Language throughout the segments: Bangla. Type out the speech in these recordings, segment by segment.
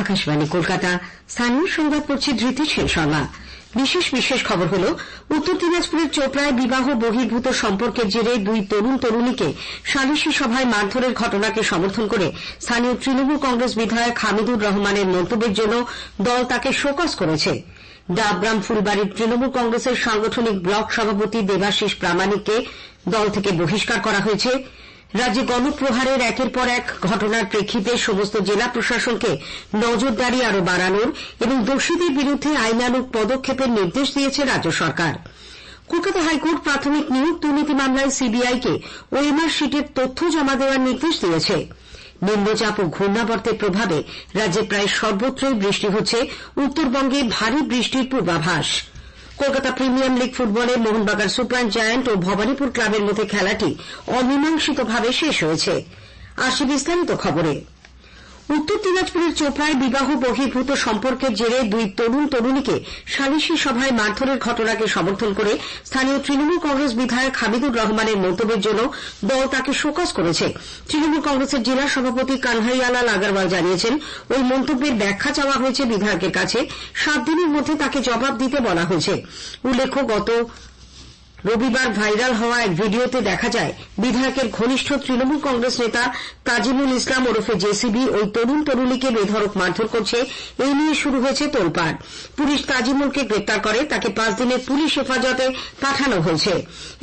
আকাশবাণী কলকাতা। স্থানীয় সংবাদ পড়ছি ধৃতি সেন শর্মা। বিশেষ খবর হল, উত্তর দিনাজপুরের চোপড়ায় বিবাহ বহির্ভূত সম্পর্কের জেরে দুই তরুণীকে সালিশি সভায় মারধরের ঘটনাকে সমর্থন করে স্থানীয় তৃণমূল কংগ্রেস বিধায়ক হামিদুর রহমানের মন্তব্যের জন্য দল তাকে শোকজ করেছে। ডাবগ্রাম ফুলবাড়ির তৃণমূল কংগ্রেসের সাংগঠনিক ব্লক সভাপতি দেবাশিস প্রামাণিককে দল থেকে বহিষ্কার করা হয়েছে। রাজ্যে গণপ্রহারের একের পর এক ঘটনার প্রেক্ষিতে সমস্ত জেলা প্রশাসনকে নজরদারি আরও বাড়ানোর এবং দোষীদের বিরুদ্ধে আইনানুগ পদক্ষেপের নির্দেশ দিয়েছে রাজ্য সরকার। কলকাতা হাইকোর্ট প্রাথমিক নিয়োগ দুর্নীতি মামলায় সিবিআইকে ওএমআর শিটের তথ্য জমা দেওয়ার নির্দেশ দিয়েছে। নিম্নচাপ ও ঘূর্ণাবর্তের প্রভাবে রাজ্যে প্রায় সর্বত্রই বৃষ্টি হচ্ছে। উত্তরবঙ্গে ভারী বৃষ্টির পূর্বাভাস। কলকাতা প্রিমিয়ার লিগ ফুটবলে মোহনবাগান সুপার জায়ান্ট ও ভবানীপুর ক্লাবের মধ্যে খেলাটি অমীমাংসিতভাবে শেষ হয়েছে। আসছে বিস্তারিত খবরে। উত্তর দিনাজপুরের চোপড়ায় বিবাহ বহির্ভূত সম্পর্কের জেরে দুই তরুণীকে সালিশি সভায় মারধরের ঘটনাকে সমর্থন করে স্থানীয় তৃণমূল কংগ্রেস বিধায়ক হামিদুর রহমানের মন্তব্যের জন্য দল তাকে শোকজ করেছে। তৃণমূল কংগ্রেসের জেলা সভাপতি কানহাইয়ালাল আগরওয়াল জানিয়েছেন, ওই মন্তব্যের ব্যাখ্যা চাওয়া হয়েছে বিধায়কের কাছে। 7 দিনের মধ্যে তাকে জবাব দিতে বলা হয়েছে। উল্লেখ্য, গত রবিবার ভাইরাল হওয়া এক ভিডিওতে দেখা যায় বিধায়কের ঘনিষ্ঠ তৃণমূল কংগ্রেস নেতা তাজিমুল ইসলাম ওরফে জেসিবি ওই তরুণীকে বেধড়ক মারধর করছে। এই নিয়ে শুরু হয়েছে তোলপাড়। পুলিশ তাজিমুলকে গ্রেপ্তার করে তাকে 5 দিনের পুলিশ হেফাজতে পাঠানো হয়েছে।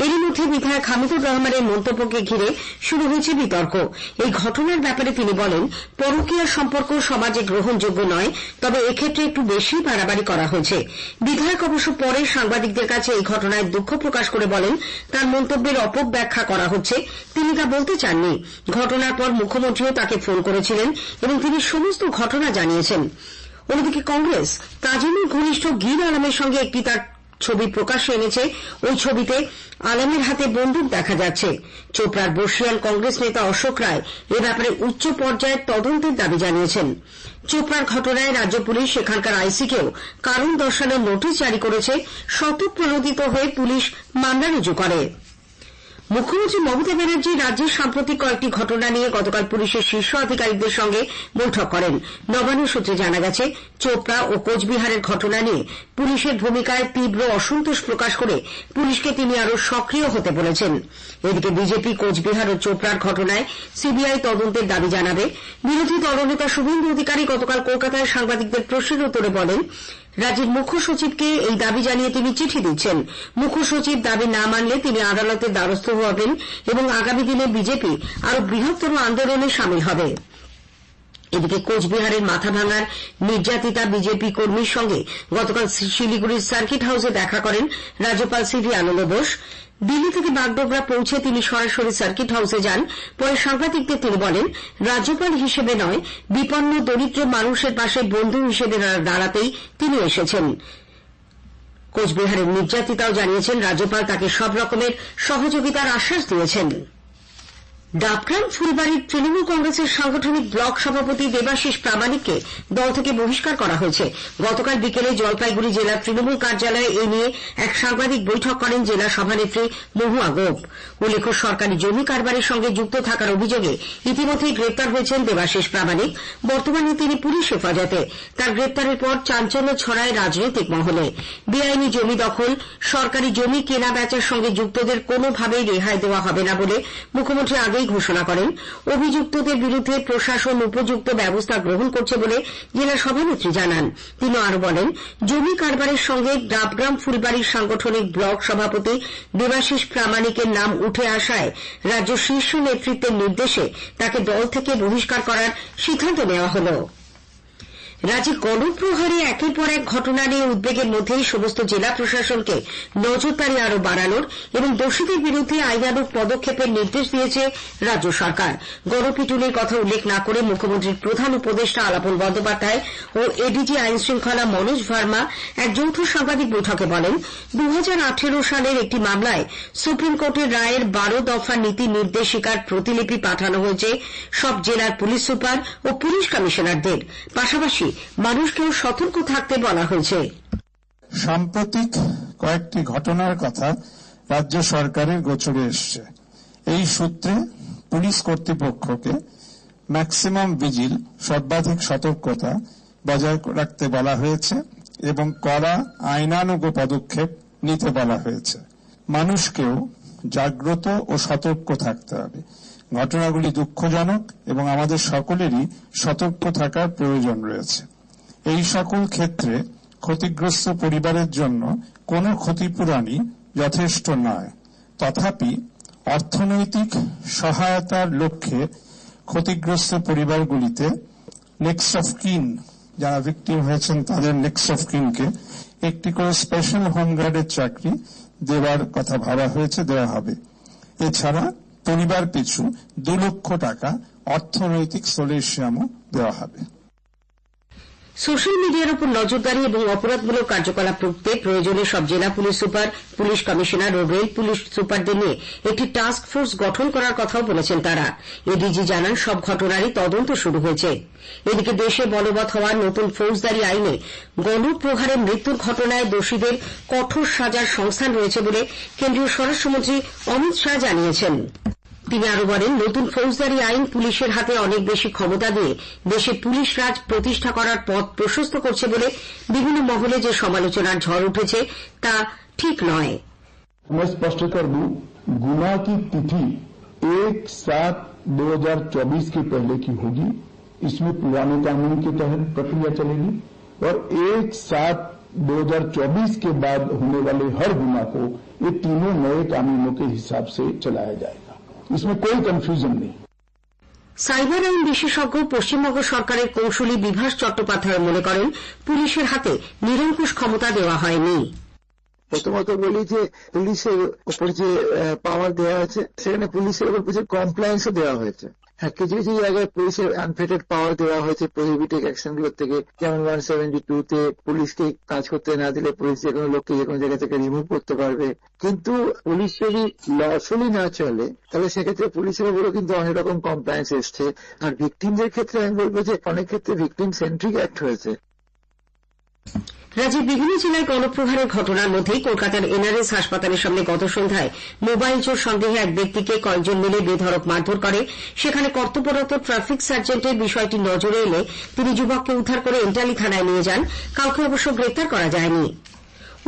এরই মধ্যে বিধায়ক হামিদুর রহমানের মন্তব্যকে ঘিরে শুরু হয়েছে বিতর্ক। এই ঘটনার ব্যাপারে তিনি বলেন, পরকীয়া সম্পর্ক সমাজে গ্রহণযোগ্য নয়, তবে এক্ষেত্রে একটু বেশি বাড়াবাড়ি করা হয়েছে। বিধায়ক অবশ্য পরে সাংবাদিকদের কাছে এই ঘটনায় দুঃখ প্রকাশ করে বলেন, তার মন্তব্যের অপব্যাখ্যা করা হচ্ছে। তিনি তা বলতে চাননি। ঘটনার পর মুখ্যমন্ত্রীও তাকে ফোন করেছিলেন এবং তিনি সমস্ত ঘটনা জানিয়েছেন। অন্যদিকে কংগ্রেস তাজিমুল ঘনিষ্ঠ গির আলমের সঙ্গে একটি তার ছবি প্রকাশ্যে এনেছে। ওই ছবিতে আলমের হাতে বন্দুক দেখা যাচ্ছে। চোপড়ার বর্ষিয়ান কংগ্রেস নেতা অশোক রায় এ ব্যাপারে উচ্চ পর্যায়ের তদন্তের দাবি জানিয়েছেন। চোপড়ার ঘটনায় রাজ্য পুলিশ সেখানকার আইসিকেও কারণ দর্শানোর নোটিশ জারি করেছে। স্বতঃপ্রণোদিত হয়ে পুলিশ মামলা রুজু করে। মুখ্যমন্ত্রী মমতা ব্যানার্জি রাজ্যের সাম্প্রতিক কয়েকটি ঘটনা নিয়ে গতকাল পুলিশের শীর্ষ আধিকারিকদের সঙ্গে বৈঠক করেন। নবান্ন সূত্রে জানা গেছে, চোপড়া ও কোচবিহারের ঘটনা নিয়ে পুলিশের ভূমিকায় তীব্র অসন্তোষ প্রকাশ করে পুলিশকে তিনি আরও সক্রিয় হতে বলেছেন। এদিকে বিজেপি কোচবিহার ও চোপড়ার ঘটনায় সিবিআই তদন্তের দাবি জানাবে। বিরোধী দলনেতা শুভেন্দু অধিকারী গতকাল কলকাতায় সাংবাদিকদের প্রশ্নের উত্তরে বলেন, রাজ্যের মুখ্য সচিবকে এই দাবি জানিয়ে তিনি চিঠি দিচ্ছেন। মুখ্য সচিব দাবি না মানলে তিনি আদালতের দ্বারস্থ হবেন এবং আগামী দিনে বিজেপি আরও বৃহত্তর আন্দোলনে সামিল হবে। এদিকে কোচবিহারের মাথাভাঙার নির্যাতিতা বিজেপি কর্মীর সঙ্গে গতকাল শিলিগুড়ির সার্কিট হাউসে দেখা করেন রাজ্যপাল সিভি আনন্দ বোস। দিল্লি থেকে বাগডোগরা পৌঁছে তিনি সরাসরি সার্কিট হাউসে যান। পরে সাংবাদিকদের তিনি বলেন, রাজ্যপাল হিসেবে নয়, বিপন্ন দরিদ্র মানুষের পাশে বন্ধু হিসেবে দাঁড়াতেই তিনি এসেছেন। কোচবিহারের নির্যাতিতাও জানিয়েছেন, রাজ্যপাল তাকে সব রকমের সহযোগিতার আশ্বাস দিয়েছেন। ডাবগ্রাম ফুলবাড়ির তৃণমূল কংগ্রেসের সাংগঠনিক ব্লক সভাপতি দেবাশিস প্রামাণিককে দল থেকে বহিষ্কার করা হয়েছে। গতকাল বিকেলে জলপাইগুড়ি জেলা তৃণমূল কার্যালয়ে এ নিয়ে এক সাংবাদিক বৈঠক করেন জেলা সভানেত্রী মহুয়া গোপ। উল্লেখ্য, সরকারি জমি কারবারের সঙ্গে যুক্ত থাকার অভিযোগে ইতিমধ্যেই গ্রেপ্তার হয়েছেন দেবাশিস প্রামাণিক। বর্তমানে তিনি পুলিশ হেফাজতে। তার গ্রেপ্তারের পর চাঞ্চল্য ছড়ায় রাজনৈতিক মহলে। বেআইনি জমি দখল, সরকারি জমি কেনা বেচার সঙ্গে যুক্তদের কোনোভাবেই রেহাই দেওয়া হবে না বলে মুখ্যমন্ত্রী আগেই ঘোষণা করেন। অভিযুক্তদের বিরুদ্ধে প্রশাসন উপযুক্ত ব্যবস্থা গ্রহণ করছে বলে জেলা সভানেত্রী জানান। তিনি আরও বলেন, জমি কারবারের সঙ্গে ডাবগ্রাম ফুলবাড়ির সাংগঠনিক ব্লক সভাপতি দেবাশিস প্রামাণিকের নাম উঠে আসায় রাজ্য শীর্ষ নেতৃত্বের নির্দেশে তাকে দল থেকে বহিষ্কার করার সিদ্ধান্ত নেওয়া হল। রাজ্যে গণপ্রহারে একের পর এক ঘটনা নিয়ে উদ্বেগের মধ্যেই সমস্ত জেলা প্রশাসনকে নজরদারি আরও বাড়ানোর এবং দোষীদের বিরুদ্ধে আইনানুগ পদক্ষেপের নির্দেশ দিয়েছে রাজ্য সরকার। গণপিটুনির কথা উল্লেখ না করে মুখ্যমন্ত্রীর প্রধান উপদেষ্টা আলাপন বন্দ্যোপাধ্যায় ও এডিজি আইন শৃঙ্খলা মনোজ ভার্মা এক যৌথ সাংবাদিক বৈঠকে বলেন, 2018 সালের একটি মামলায় সুপ্রিম কোর্টের রায়ের 12 দফা নীতি নির্দেশিকার প্রতিলিপি পাঠানো হয়েছে সব জেলার পুলিশ সুপার ও পুলিশ কমিশনারদের। পাশাপাশি মানুষকেও সতর্ক থাকতে বলা হয়েছে। সাম্প্রতিক কয়েকটি ঘটনার কথা রাজ্য সরকারের গোচরে এসছে। এই সূত্রে পুলিশ কর্তৃপক্ষকে ম্যাক্সিমাম ভিজিল, সর্বাধিক সতর্কতা বজায় রাখতে বলা হয়েছে এবং কড়া আইনানুগ পদক্ষেপ নিতে বলা হয়েছে। মানুষকেও জাগ্রত ও সতর্ক থাকতে হবে। ঘটনাগুলি দুঃখজনক এবং আমাদের সকলেরই সতর্ক থাকার প্রয়োজন রয়েছে। এই সকল ক্ষেত্রে ক্ষতিগ্রস্ত পরিবারের জন্য কোনো ক্ষতিপূরণই যথেষ্ট নয়। তথাপি অর্থনৈতিক সহায়তার লক্ষ্যে ক্ষতিগ্রস্ত পরিবারগুলিতে নেক্সট অফ কিন, যারা ভিকটিম হয়েছেন তাদের নেক্সট অফ কিনকে একটি করে স্পেশাল হোমগার্ডের চাকরি দেওয়ার কথা ভাবা হয়েছে, দেওয়া হবে। এছাড়া পরিবার পিছু 2 লক্ষ টাকা অর্থনৈতিক সলিউশনও দেওয়া হবে। সোশ্যাল মিডিয়ার উপর নজরদারি এবং অপরাধমূলক কার্যকলাপ রুখতে প্রয়োজনে সব জেলা পুলিশ সুপার, পুলিশ কমিশনার ও রেল পুলিশ সুপারদের নিয়ে একটি টাস্ক ফোর্স গঠন করার কথাও বলেছেন তারা। এডিজি জানান সব ঘটনারই তদন্ত শুরু হয়েছে। এদিকে দেশে বলবৎ হওয়া নতুন ফৌজদারি আইনে গণপ্রহারে মৃত্যুর ঘটনায় দোষীদের কঠোর সাজার সংস্থান রয়েছে বলে কেন্দ্রীয় স্বরাষ্ট্রমন্ত্রী অমিত শাহ জানিয়েছেন। তিনি আরো বলেন, নতুন ফৌজদারি আইন পুলিশের হাতে অনেক বেশি ক্ষমতা দিয়ে দেশে পুলিশ রাজ প্রতিষ্ঠা করার পথ প্রশস্ত করছে বলে বিভিন্ন মহলে যে সমালোচনার ঝড় উঠেছে তা ঠিক নয়। मैं स्पष्ट कर दूं, गुना की तिथि 1/7/2024 के पहले की होगी। इसमें पुराने कानून के तहत प्रक्रिया चलेगी और 1/7/2024 के बाद होने वाले हर गुना को ये तीनों नए कानूनों के हिसाब से चलाया जाएगा। इसमें कोई कंफ्यूजन नहीं। সাইবার আইন বিশেষজ্ঞ পশ্চিমবঙ্গ সরকারের কৌশলী বিভাস চট্টোপাধ্যায় মনে করেন, পুলিশের হাতে নিরঙ্কুশ ক্ষমতা দেওয়া হয়নি। প্রথমত বলি যে পুলিশের উপর যে পাওয়ার দেওয়া হয়েছে সেখানে পুলিশের উপর কিছু কমপ্লায়েন্সও দেওয়া হয়েছে। হ্যাঁ, কিছু কিছু জায়গায় পুলিশের আনফেটেড পাওয়ার দেওয়া হয়েছে প্রহিবিটেড অ্যাকশনগুলোর থেকে, যেমন 172-তে পুলিশকে কাজ করতে না দিলে পুলিশ যে কোনো লোককে যে কোনো জায়গা থেকে রিমুভ করতে পারবে। কিন্তু পুলিশ যদি লফুলি না চলে তাহলে সেক্ষেত্রে পুলিশের উপরও কিন্তু অনেক রকম কমপ্লায়েন্স এসছে। আর ভিকটিমদের ক্ষেত্রে আমি বলবো যে অনেক ক্ষেত্রে ভিকটিম সেন্ট্রিক অ্যাক্ট হয়েছে। রাজ্যের বিভিন্ন জেলায় গণপ্রহারের ঘটনার মধ্যেই কলকাতার এনআরএস হাসপাতালের সামনে গত সন্ধ্যায় মোবাইল চোর সন্দেহে এক ব্যক্তিকে কয়েকজন মিলে বেধড়ক মারধর করে। সেখানে কর্তব্যরত ট্রাফিক সার্জেন্টের বিষয়টি নজরে এলে তিনি যুবককে উদ্ধার করে এন্টালি থানায় নিয়ে যান। কাউকে অবশ্য গ্রেপ্তার করা যায়নি।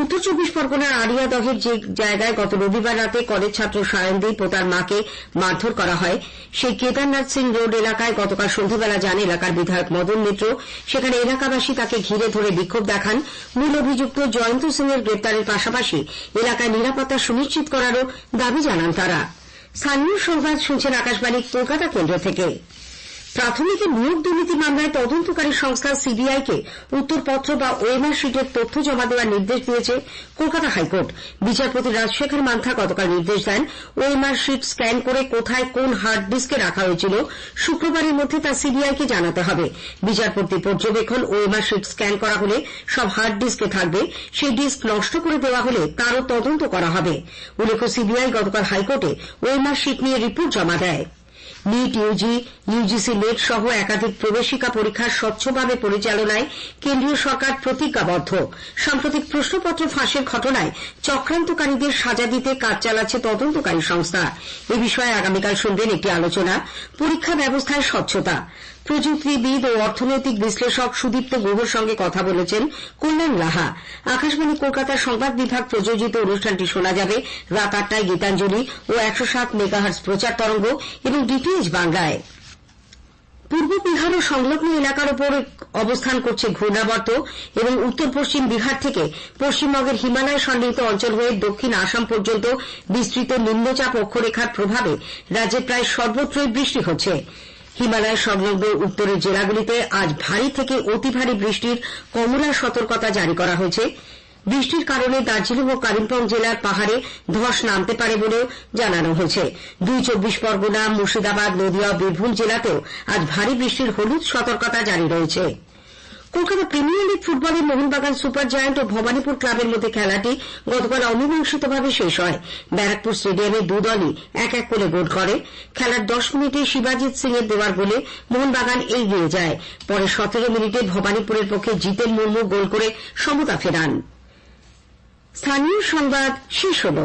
উত্তর 24 পরগনার আড়িয়াদহের যে জায়গায় গত রবিবার রাতে কলেজ ছাত্র সায়নদীপ ও তার মাকে মারধর করা হয়, সেই কেদারনাথ সিং রোড এলাকায় গতকাল সন্ধ্যাবেলা যান এলাকার বিধায়ক মদন মিত্র। সেখানে এলাকাবাসী তাকে ঘিরে ধরে বিক্ষোভ দেখান। মূল অভিযুক্ত জয়ন্ত সিং এর গ্রেপ্তারের পাশাপাশি এলাকায় নিরাপত্তা সুনিশ্চিত করারও দাবি জানান তারা। স্থানীয় সংবাদ শুনছেন আকাশবাণী কলকাতা কেন্দ্র থেকে। প্রাথমিকের নিয়োগ দুর্নীতি মামলায় তদন্তকারী সংস্থা সিবিআইকে উত্তরপত্র বা ওএমআর শিটের তথ্য জমা দেওয়ার নির্দেশ দিয়েছে কলকাতা হাইকোর্ট। বিচারপতি রাজশেখর মান্থা গতকাল নির্দেশ দেন, ওএমআর শিট স্ক্যান করে কোথায় কোন হার্ড ডিস্কে রাখা হয়েছিল শুক্রবারের মধ্যে তা সিবিআইকে জানাতে হবে। বিচারপতি পর্যবেক্ষণ, ওএমআর শিট স্ক্যান করা হলে সব হার্ড ডিস্কে থাকবে, সেই ডিস্ক নষ্ট করে দেওয়া হলে তারও তদন্ত করা হবে। উল্লেখ্য, সিবিআই গতকাল হাইকোর্টে ওএমআর শিট নিয়ে রিপোর্ট জমা দেয়। নিট, ইউজি, ইউজিসি নেট সহ একাধিক প্রবেশিকা পরীক্ষার স্বচ্ছভাবে পরিচালনায় কেন্দ্রীয় সরকার প্রতিজ্ঞাবদ্ধ। সাম্প্রতিক প্রশ্নপত্র ফাঁসের ঘটনায় চক্রান্তকারীদের সাজা দিতে কাজ চালাচ্ছে তদন্তকারী সংস্থা। এ বিষয়ে আগামীকাল শুনবেন একটি আলোচনা। পরীক্ষা ব্যবস্থায় স্বচ্ছতা। প্রযুক্তিবিদ ও অর্থনৈতিক বিশ্লেষক সুদীপ্ত গুহর সঙ্গে কথা বলেছেন কল্যাণ লাহা। আকাশবাণী কলকাতার সংবাদ বিভাগ প্রযোজিত অনুষ্ঠানটি শোনা যাবে রাত 8টায় গীতাঞ্জলি ও 107 মেগাহার্টজ প্রচার তরঙ্গ এবং ডিটিএইচ বাংলায়। পূর্ব বিহার ও সংলগ্ন এলাকার উপর অবস্থান করছে ঘূর্ণাবর্ত এবং উত্তর পশ্চিম বিহার থেকে পশ্চিমবঙ্গের হিমালয় সন্নিহিত অঞ্চল হয়ে দক্ষিণ আসাম পর্যন্ত বিস্তৃত নিম্নচাপ অক্ষরেখার প্রভাবে রাজ্যের প্রায় সর্বত্রই বৃষ্টি হচ্ছে। হিমালয় সংলগ্ন উত্তরের জেলাগুলিতে আজ ভারী থেকে অতি ভারী বৃষ্টির কমলা সতর্কতা জারি করা হয়েছে। বৃষ্টির কারণে দার্জিলিং ও কালিম্পং জেলার পাহাড়ে ধস নামতে পারে বলেও জানানো হয়েছে। 24 পরগনা, মুর্শিদাবাদ, নদিয়া ও বীরভূম জেলাতেও আজ ভারী বৃষ্টির হলুদ সতর্কতা জারি রয়েছে। কলকাতা প্রিমিয়ার লিগ ফুটবলে মোহনবাগান সুপার জায়ান্ট ও ভবানীপুর ক্লাবের মধ্যে খেলাটি গতকাল অমীমাংসিতভাবে শেষ হয়। ব্যারাকপুর স্টেডিয়ামে দু দলই 1-1 করে গোল করে। খেলার 10 মিনিটে শিবাজিৎ সিং এর দেওয়ার গোলে মোহনবাগান এগিয়ে যায়। পরে 17 মিনিটে ভবানীপুরের পক্ষে জিতেন মুর্মু গোল করে সমতা ফেরান। স্থানীয় সংবাদ শেষ হল।